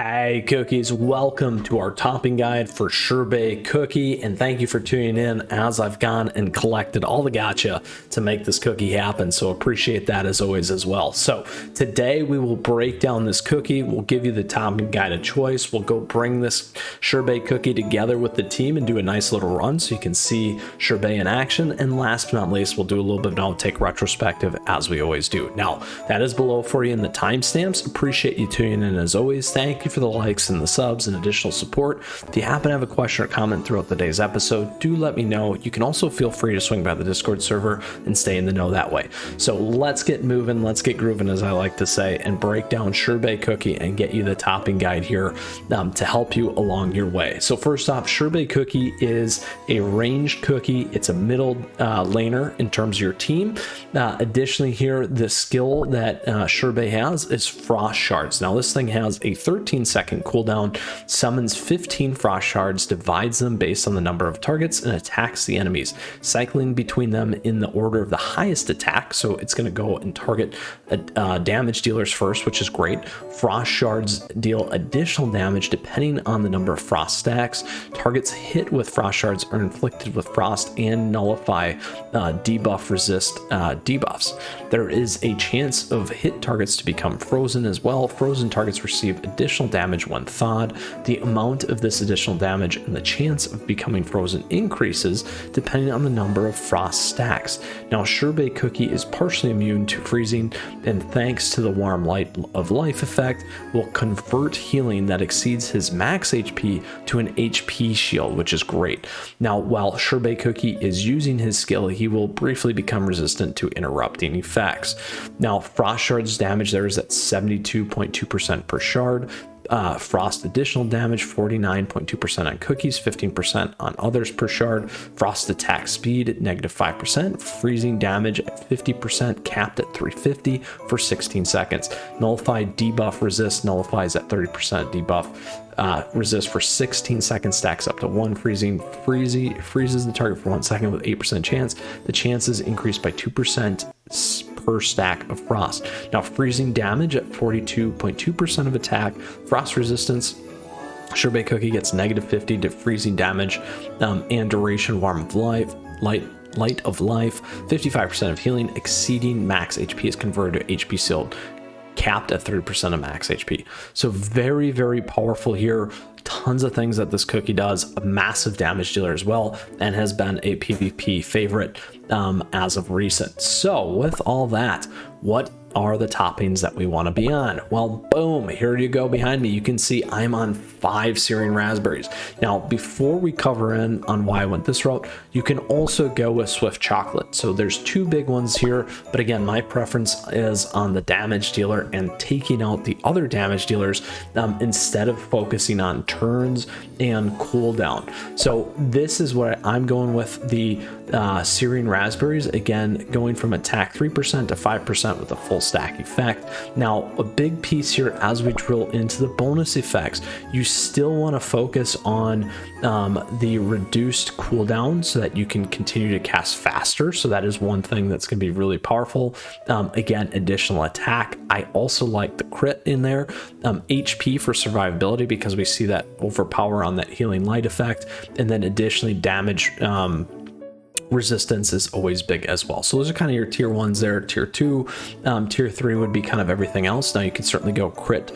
Hey cookies, welcome to our topping guide for Sherbet Cookie, and thank you for tuning in as I've gone and collected all the gacha to make this cookie happen, so appreciate that as always as well. So today we will break down this cookie, we'll give you the topping guide of choice, we'll go bring this Sherbet Cookie together with the team and do a nice little run so you can see Sherbet in action, and last but not least we'll do a little bit of an outtake retrospective as we always do. Now that is below for you in the timestamps. Appreciate you tuning in as always. Thank you for the likes and the subs and additional support. If you happen to have a question or comment throughout the day's episode, do let me know. You can also feel free to swing by the Discord server and stay in the know that way. So let's get moving, let's get grooving, as I like to say, and break down Sherbet Cookie and get you the topping guide here to help you along your way. So first off, Sherbet Cookie is a ranged cookie. It's a middle laner in terms of your team. Additionally here, the skill that Sherbet has is Frost Shards. Now this thing has a 13-second cooldown, summons 15 Frost Shards, divides them based on the number of targets, and attacks the enemies, cycling between them in the order of the highest attack. So it's going to go and target damage dealers first, which is great. Frost Shards deal additional damage depending on the number of frost stacks. Targets hit with Frost Shards are inflicted with frost and nullify debuff resist debuffs. There is a chance of hit targets to become frozen as well. Frozen targets receive additional damage when thawed. The amount of this additional damage and the chance of becoming frozen increases depending on the number of frost stacks. Now Sherbet Cookie is partially immune to freezing, and thanks to the warm light of life effect will convert healing that exceeds his max HP to an HP shield, which is great. Now while Sherbet Cookie is using his skill, he will briefly become resistant to interrupting effects. Now Frost Shards damage there is at 72.2% per shard. Frost additional damage 49.2% on cookies, 15% on others per shard. Frost attack speed at -5%, freezing damage at 50%, capped at 350 for 16 seconds. Nullified debuff resist nullifies at 30% debuff. Resist for 16 seconds, stacks up to 1. Freezes the target for 1 second with 8% chance. The chances increase by 2% per stack of frost. Now freezing damage at 42.2% of attack. Frost resistance, Sherbet Cookie gets -50 to freezing damage and duration warm of life, light of life. 55% of healing exceeding max HP is converted to HP shield, capped at 30% of max HP. So very, very powerful here. Tons of things that this cookie does. A massive damage dealer as well, and has been a PvP favorite as of recent. So with all that, what are the toppings that we want to be on? Well, boom, here you go behind me. You can see I'm on 5 Syrian raspberries. Now, before we cover in on why I went this route, you can also go with Swift Chocolate. So there's 2 big ones here, but again, my preference is on the damage dealer and taking out the other damage dealers instead of focusing on turns and cooldown. So this is what I'm going with, the Syrian raspberries, again going from attack 3% to 5% with a full stack effect. Now a big piece here as we drill into the bonus effects, you still want to focus on the reduced cooldown so that you can continue to cast faster. So that is one thing that's going to be really powerful. Again, additional attack. I also like the crit in there. HP for survivability because we see that overpower on that healing light effect, and then additionally damage resistance is always big as well. So those are kind of your tier 1s there. Tier 2, tier 3 would be kind of everything else. Now you can certainly go crit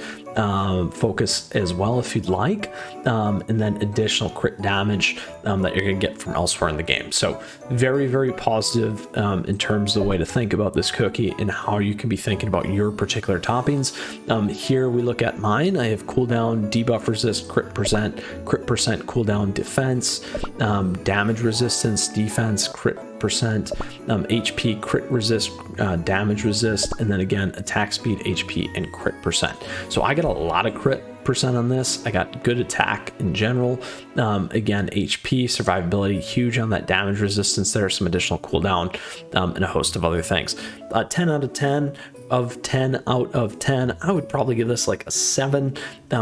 focus as well if you'd like, and then additional crit damage that you're going to get from elsewhere in the game. So very, very positive in terms of the way to think about this cookie and how you can be thinking about your particular toppings. Here we look at mine. I have cooldown, debuff resist, crit percent cooldown, defense, damage resistance, defense, crit percent, HP, crit resist, damage resist, and then again attack speed, HP, and crit percent. So I got a lot of crit percent on this. I got good attack in general. Again, HP, survivability, huge on that damage resistance there, some additional cooldown, and a host of other things. 10 out of 10. of 10 out of 10. I would probably give this like a 7.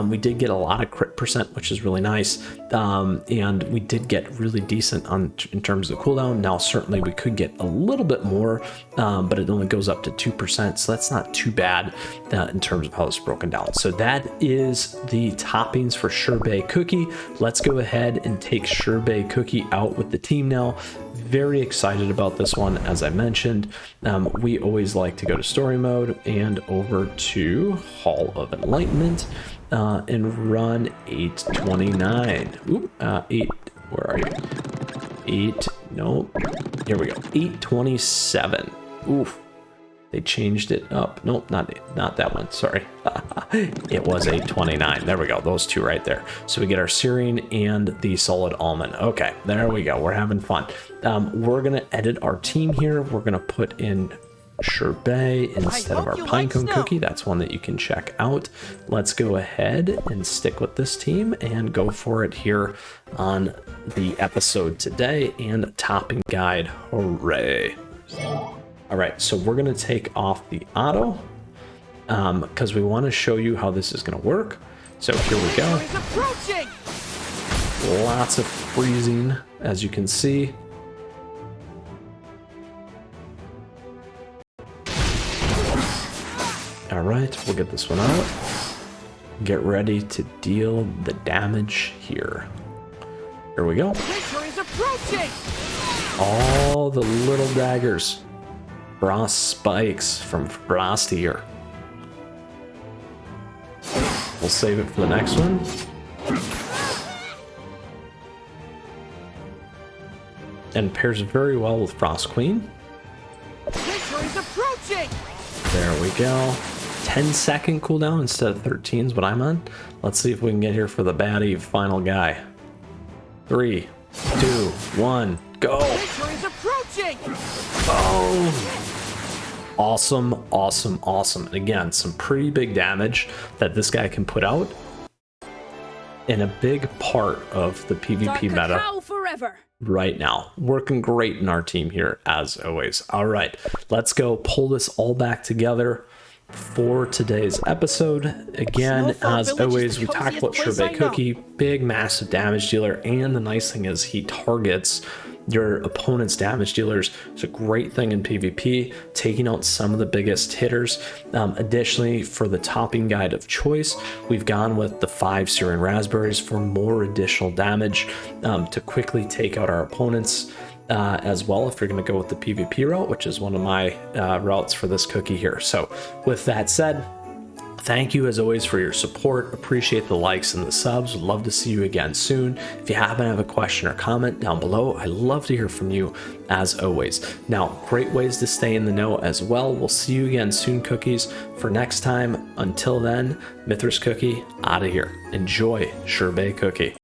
We did get a lot of crit percent, which is really nice. And we did get really decent in terms of cooldown. Now, certainly we could get a little bit more, but it only goes up to 2%. So that's not too bad in terms of how it's broken down. So that is the toppings for Sherbet Cookie. Let's go ahead and take Sherbet Cookie out with the team now. Very excited about this one. As I mentioned, we always like to go to story mode and over to Hall of Enlightenment and run 829. Ooh, 8, where are you? 8, no, here we go, 827. Oof, they changed it up. Nope, not that one, sorry. It was 829. There we go, those two right there. So we get our serine and the solid almond. Okay, there we go, we're having fun. We're gonna edit our team here. We're gonna put in Sherbet instead of our pinecone cookie. That's one that you can check out. Let's go ahead and stick with this team and go for it here on the episode today and topping guide. Hooray. All right, so we're gonna take off the auto because we want to show you how this is going to work. So here we go. Lots of freezing, as you can see. All right, we'll get this one out. Get ready to deal the damage here. Here we go. All the little daggers. Frost spikes from Frosty here. We'll save it for the next one. And pairs very well with Frost Queen. There we go. 10-second cooldown instead of 13 is what I'm on. Let's see if we can get here for the baddie final guy. 3, 2, 1, go! Oh! Awesome, awesome, awesome. And again, some pretty big damage that this guy can put out. And a big part of the PvP meta right now. Working great in our team here, as always. All right, let's go pull this all back together for today's episode. Again, as always, we talked about Sherbet Cookie, big, massive damage dealer. And the nice thing is he targets your opponent's damage dealers. It's a great thing in PvP, taking out some of the biggest hitters. Additionally, for the topping guide of choice, we've gone with the 5 serine raspberries for more additional damage to quickly take out our opponents as well, if you're going to go with the PvP route, which is one of my routes for this cookie here. So with that said, thank you as always for your support. Appreciate the likes and the subs. Would love to see you again soon. If you happen to have a question or comment down below, I love to hear from you as always. Now, great ways to stay in the know as well. We'll see you again soon, cookies. For next time, until then, Mythras Cookie out of here. Enjoy Sherbet Cookie.